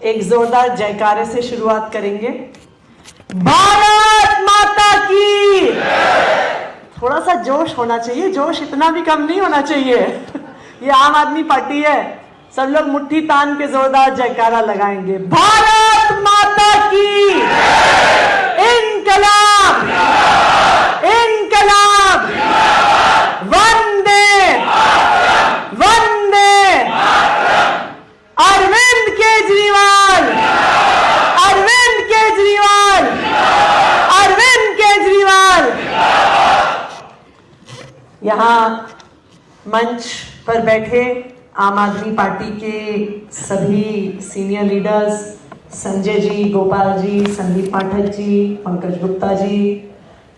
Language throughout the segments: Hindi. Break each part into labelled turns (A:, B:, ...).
A: एक जोरदार जयकारे से शुरुआत करेंगे। भारत माता की। थोड़ा सा जोश होना चाहिए, जोश इतना भी कम नहीं होना चाहिए। ये आम आदमी पार्टी है, सब लोग मुट्ठी तान के जोरदार जयकारा लगाएंगे। भारत माता की। इनकलाब, इनकलाब, वंदे वंदे। अरविंद केजरीवाल, अरविंद केजरीवाल, अरविंद केजरीवाल। यहां मंच पर बैठे आम आदमी पार्टी के सभी सीनियर लीडर्स, संजय जी, गोपाल जी, संदीप पाठक जी, पंकज गुप्ता जी,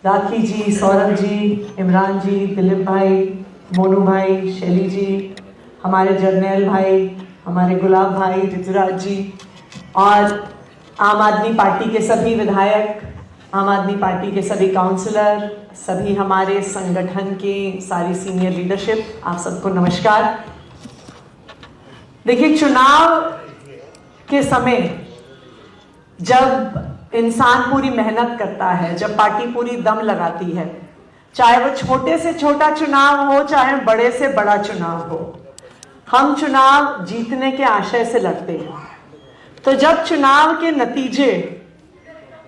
A: राखी जी, सौरभ जी, इमरान जी, दिलीप भाई, मोनू भाई, शैली जी, हमारे जर्नैल भाई, हमारे गुलाब भाई, ऋतुराज जी और आम आदमी पार्टी के सभी विधायक, आम आदमी पार्टी के सभी काउंसलर, सभी हमारे संगठन के सारी सीनियर लीडरशिप, आप सबको नमस्कार। देखिए, चुनाव के समय जब इंसान पूरी मेहनत करता है, जब पार्टी पूरी दम लगाती है, चाहे वो छोटे से छोटा चुनाव हो, चाहे बड़े से बड़ा चुनाव हो, हम चुनाव जीतने के आशय से लड़ते हैं। तो जब चुनाव के नतीजे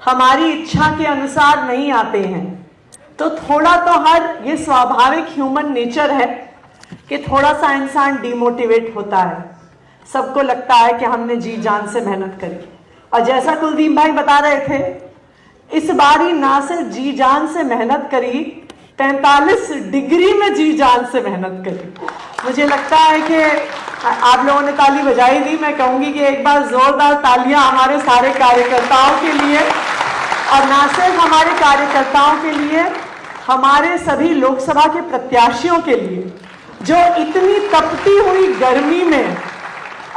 A: हमारी इच्छा के अनुसार नहीं आते हैं, तो थोड़ा तो ये स्वाभाविक ह्यूमन नेचर है कि थोड़ा सा इंसान डिमोटिवेट होता है। सबको लगता है कि हमने जी जान से मेहनत करी, और जैसा कुलदीप भाई बता रहे थे, इस बारी ना सिर्फ जी जान से मेहनत करी, 43 डिग्री में जी जान से मेहनत करी। मुझे लगता है कि आप लोगों ने ताली बजाई दी, मैं कहूंगी कि एक बार जोरदार तालियां हमारे सारे कार्यकर्ताओं के लिए, और ना सिर्फ हमारे कार्यकर्ताओं के लिए, हमारे सभी लोकसभा के प्रत्याशियों के लिए, जो इतनी तपती हुई गर्मी में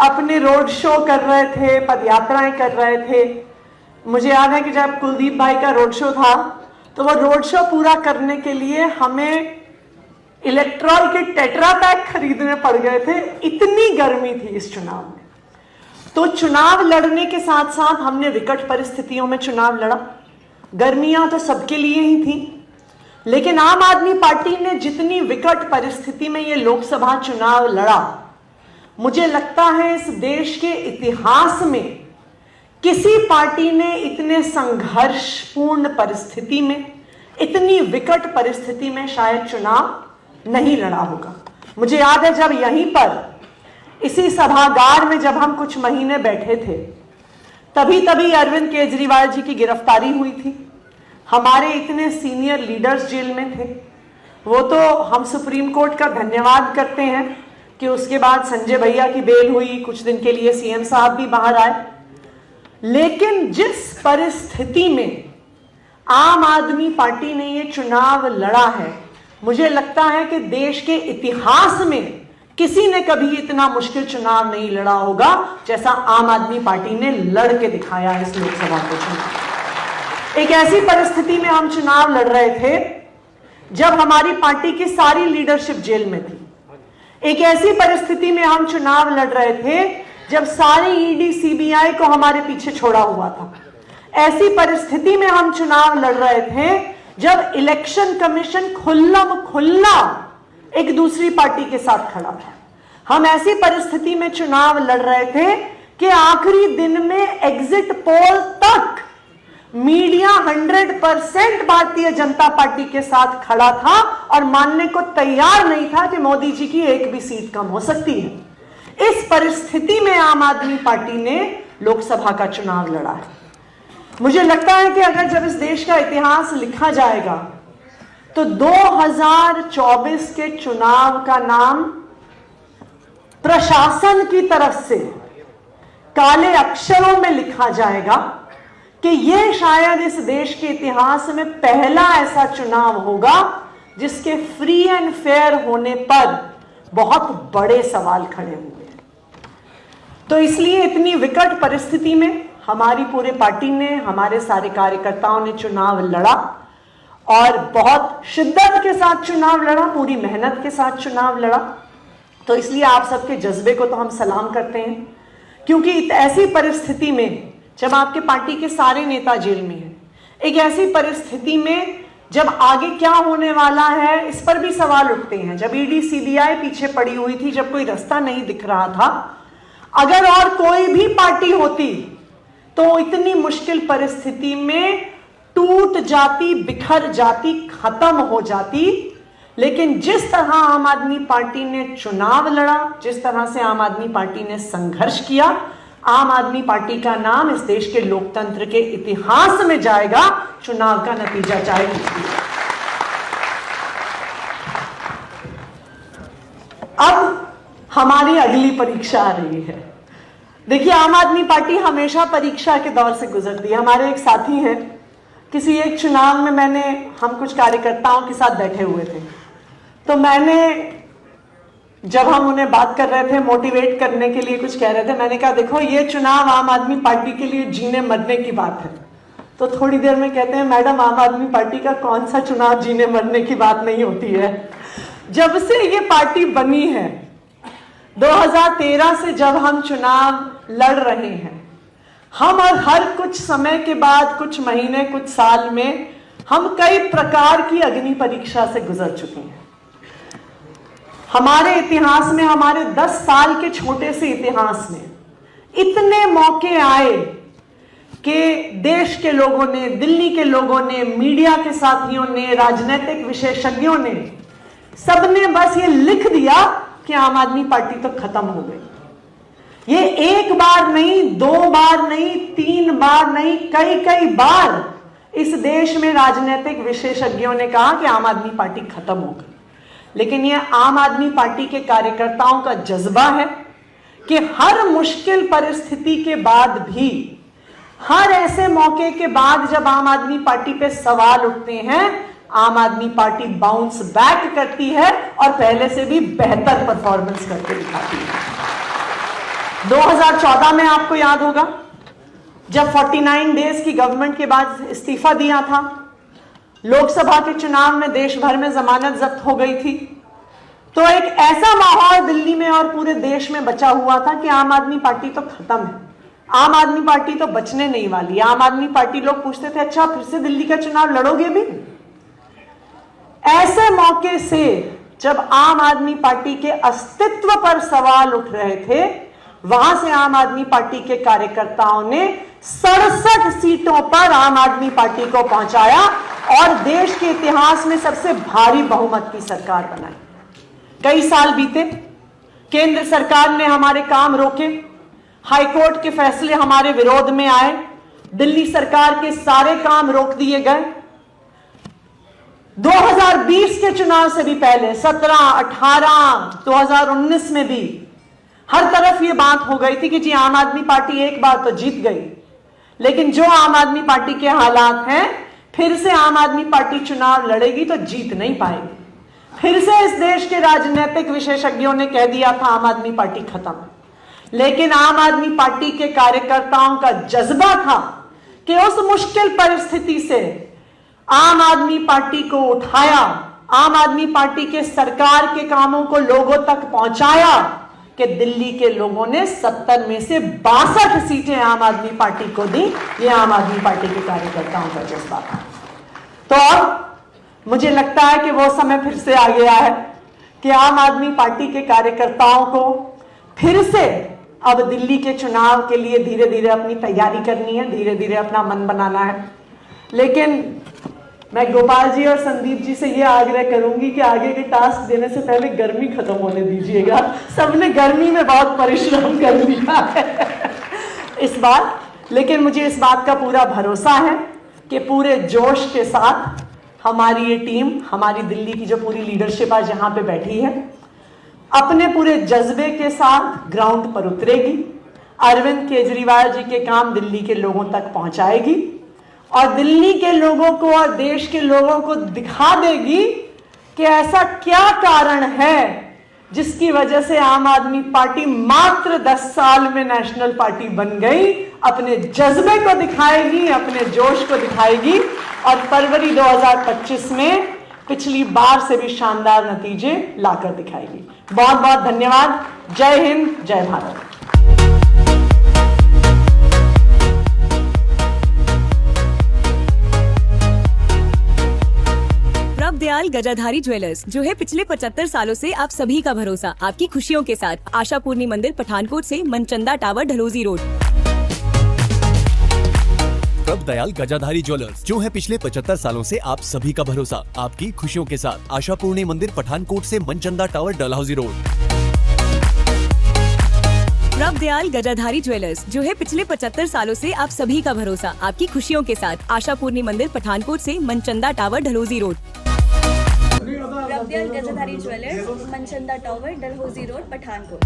A: अपने रोड शो कर रहे थे, पदयात्राएं कर रहे थे। मुझे याद है कि जब कुलदीप भाई का रोड शो था, तो वो रोड शो पूरा करने के लिए हमें इलेक्ट्रॉल के टेट्रा पैक खरीदने पड़ गए थे, इतनी गर्मी थी इस चुनाव में। तो चुनाव लड़ने के साथ साथ हमने विकट परिस्थितियों में चुनाव लड़ा। गर्मियां तो सबके लिए ही थी, लेकिन आम आदमी पार्टी ने जितनी विकट परिस्थिति में ये लोकसभा चुनाव लड़ा, मुझे लगता है इस देश के इतिहास में किसी पार्टी ने इतने संघर्षपूर्ण परिस्थिति में, इतनी विकट परिस्थिति में शायद चुनाव नहीं लड़ा होगा। मुझे याद है जब यहीं पर इसी सभागार में जब हम कुछ महीने बैठे थे, तभी अरविंद केजरीवाल जी की गिरफ्तारी हुई थी। हमारे इतने सीनियर लीडर्स जेल में थे। वो तो हम सुप्रीम कोर्ट का धन्यवाद करते हैं कि उसके बाद संजय भैया की बेल हुई, कुछ दिन के लिए सीएम साहब भी बाहर आए। लेकिन जिस परिस्थिति में आम आदमी पार्टी ने ये चुनाव लड़ा है, मुझे लगता है कि देश के इतिहास में किसी ने कभी इतना मुश्किल चुनाव नहीं लड़ा होगा जैसा आम आदमी पार्टी ने लड़ के दिखाया इस लोकसभा को चुनाव। एक ऐसी परिस्थिति में हम चुनाव लड़ रहे थे जब हमारी पार्टी की सारी लीडरशिप जेल में थी। एक ऐसी परिस्थिति में हम चुनाव लड़ रहे थे जब सारी ईडी सीबीआई को हमारे पीछे छोड़ा हुआ था। ऐसी परिस्थिति में हम चुनाव लड़ रहे थे जब इलेक्शन कमीशन खुल्ला एक दूसरी पार्टी के साथ खड़ा था। हम ऐसी परिस्थिति में चुनाव लड़ रहे थे कि आखिरी दिन में एग्जिट पोल तक मीडिया 100% भारतीय जनता पार्टी के साथ खड़ा था और मानने को तैयार नहीं था कि मोदी जी की एक भी सीट कम हो सकती है। इस परिस्थिति में आम आदमी पार्टी ने लोकसभा का चुनाव लड़ा है। मुझे लगता है कि अगर जब इस देश का इतिहास लिखा जाएगा तो 2024 के चुनाव का नाम प्रशासन की तरफ से काले अक्षरों में लिखा जाएगा कि यह शायद इस देश के इतिहास में पहला ऐसा चुनाव होगा जिसके फ्री एंड फेयर होने पर बहुत बड़े सवाल खड़े हुए हैं। तो इसलिए इतनी विकट परिस्थिति में हमारी पूरी पार्टी ने, हमारे सारे कार्यकर्ताओं ने चुनाव लड़ा और बहुत शिद्दत के साथ चुनाव लड़ा, पूरी मेहनत के साथ चुनाव लड़ा। तो इसलिए आप सबके जज्बे को तो हम सलाम करते हैं, क्योंकि ऐसी परिस्थिति में जब आपके पार्टी के सारे नेता जेल में हैं, एक ऐसी परिस्थिति में जब आगे क्या होने वाला है इस पर भी सवाल उठते हैं। जब ईडी सीबीआई पीछे पड़ी हुई थी, जब कोई रास्ता नहीं दिख रहा था, अगर और कोई भी पार्टी होती तो इतनी मुश्किल परिस्थिति में टूट जाती, बिखर जाती, खत्म हो जाती। लेकिन जिस तरह आम आदमी पार्टी ने चुनाव लड़ा, जिस तरह से आम आदमी पार्टी ने संघर्ष किया, आम आदमी पार्टी का नाम इस देश के लोकतंत्र के इतिहास में जाएगा, चुनाव का नतीजा चाहे कुछ भी। अब हमारी अगली परीक्षा आ रही है। देखिए, आम आदमी पार्टी हमेशा परीक्षा के दौर से गुजरती है। हमारे एक साथी हैं, किसी एक चुनाव में हम कुछ कार्यकर्ताओं के साथ बैठे हुए थे, तो जब हम उन्हें बात कर रहे थे, मोटिवेट करने के लिए कुछ कह रहे थे, मैंने कहा देखो ये चुनाव आम आदमी पार्टी के लिए जीने मरने की बात है। तो थोड़ी देर में कहते हैं मैडम, आम आदमी पार्टी का कौन सा चुनाव जीने मरने की बात नहीं होती है। जब से ये पार्टी बनी है, 2013 से जब हम चुनाव लड़ रहे हैं, हम और हर कुछ समय के बाद, कुछ महीने, कुछ साल में हम कई प्रकार की अग्नि परीक्षा से गुजर चुके हैं। हमारे इतिहास में, हमारे 10 साल के छोटे से इतिहास में इतने मौके आए कि देश के लोगों ने, दिल्ली के लोगों ने, मीडिया के साथियों ने, राजनीतिक विशेषज्ञों ने, सबने बस ये लिख दिया कि आम आदमी पार्टी तो खत्म हो गई। ये एक बार नहीं, 2 बार नहीं, 3 बार नहीं, कई बार इस देश में राजनीतिक विशेषज्ञों ने कहा कि आम आदमी पार्टी खत्म हो गई। लेकिन ये आम आदमी पार्टी के कार्यकर्ताओं का जज्बा है कि हर मुश्किल परिस्थिति के बाद भी, हर ऐसे मौके के बाद जब आम आदमी पार्टी पे सवाल उठते हैं, आम आदमी पार्टी बाउंस बैक करती है और पहले से भी बेहतर परफॉर्मेंस करके दिखाती है। 2014 में आपको याद होगा, जब 49 डेज की गवर्नमेंट के बाद इस्तीफा दिया था, लोकसभा के चुनाव में देश भर में जमानत जब्त हो गई थी, तो एक ऐसा माहौल दिल्ली में और पूरे देश में बचा हुआ था कि आम आदमी पार्टी तो खत्म है, आम आदमी पार्टी तो बचने नहीं वाली। आम आदमी पार्टी, लोग पूछते थे अच्छा फिर से दिल्ली का चुनाव लड़ोगे भी? ऐसे मौके से जब आम आदमी पार्टी के अस्तित्व पर सवाल उठ रहे थे, वहां से आम आदमी पार्टी के कार्यकर्ताओं ने 67 सीटों पर आम आदमी पार्टी को पहुंचाया और देश के इतिहास में सबसे भारी बहुमत की सरकार बनाई। कई साल बीते, केंद्र सरकार ने हमारे काम रोके, हाईकोर्ट के फैसले हमारे विरोध में आए, दिल्ली सरकार के सारे काम रोक दिए गए। 2020 के चुनाव से भी पहले 17, 18, 2019 में भी हर तरफ ये बात हो गई थी कि जी आम आदमी पार्टी एक बार तो जीत गई, लेकिन जो आम आदमी पार्टी के हालात हैं, फिर से आम आदमी पार्टी चुनाव लड़ेगी तो जीत नहीं पाएगी। फिर से इस देश के राजनीतिक विशेषज्ञों ने कह दिया था आम आदमी पार्टी खत्म। लेकिन आम आदमी पार्टी के कार्यकर्ताओं का जज्बा था कि उस मुश्किल परिस्थिति से आम आदमी पार्टी को उठाया, आम आदमी पार्टी के सरकार के कामों को लोगों तक पहुंचाया कि दिल्ली के लोगों ने 70 में से 62 सीटें आम आदमी पार्टी को दी। ये आम आदमी पार्टी के कार्यकर्ताओं का जज्बा था। तो अब मुझे लगता है कि वो समय फिर से आ गया है कि आम आदमी पार्टी के कार्यकर्ताओं को फिर से अब दिल्ली के चुनाव के लिए धीरे धीरे अपनी तैयारी करनी है, धीरे धीरे अपना मन बनाना है। लेकिन मैं गोपाल जी और संदीप जी से ये आग्रह करूंगी कि आगे के टास्क देने से पहले गर्मी खत्म होने दीजिएगा। सबने गर्मी में बहुत परिश्रम कर लिया है इस बार, लेकिन मुझे इस बात का पूरा भरोसा है कि पूरे जोश के साथ हमारी ये टीम, हमारी दिल्ली की जो पूरी लीडरशिप आज यहाँ पे बैठी है, अपने पूरे जज्बे के साथ ग्राउंड पर उतरेगी, अरविंद केजरीवाल जी के काम दिल्ली के लोगों तक पहुंचाएगी और दिल्ली के लोगों को और देश के लोगों को दिखा देगी कि ऐसा क्या कारण है जिसकी वजह से आम आदमी पार्टी मात्र 10 साल में नेशनल पार्टी बन गई। अपने जज्बे को दिखाएगी, अपने जोश को दिखाएगी और फरवरी 2025 में पिछली बार से भी शानदार नतीजे लाकर दिखाएगी। बहुत बहुत धन्यवाद। जय हिंद, जय भारत।
B: दयाल गजाधारी ज्वेलर्स, जो है पिछले 75 सालों से आप सभी का भरोसा, आपकी खुशियों के साथ। आशापूर्णी मंदिर पठानकोट से Manchanda tower Dalhousie road.
C: Prabh Dayal Gajadhari jewellers, जो है पिछले 75 सालों से आप सभी का भरोसा, आपकी खुशियों के साथ। आशापूर्णी मंदिर पठानकोट से Manchanda tower Dalhousie road.
B: Prabh Dayal Gajadhari jewellers, जो है पिछले 75 सालों से आप सभी का भरोसा, आपकी खुशियों के साथ। आशापूर्णी मंदिर पठानकोट से Manchanda tower Dalhousie road.
D: Prabh Dayal Gajadhari jewellers, Manchanda tower Dalhousie road, Pathankot.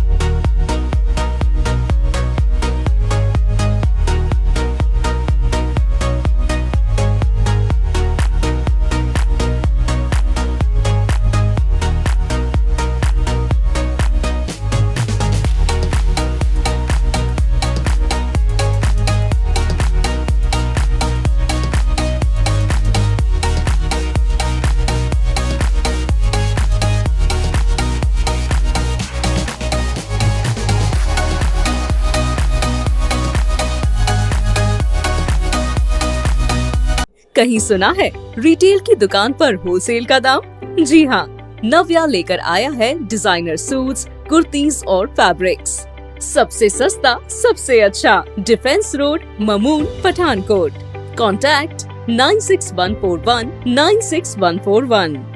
E: कहीं सुना है रिटेल की दुकान पर होलसेल का दाम? जी हाँ, नव्या लेकर आया है डिजाइनर सूट्स, कुर्तीज और फैब्रिक्स। सबसे सस्ता, सबसे अच्छा, defence road, Mamun, Pathankot. Contact 96141 96141।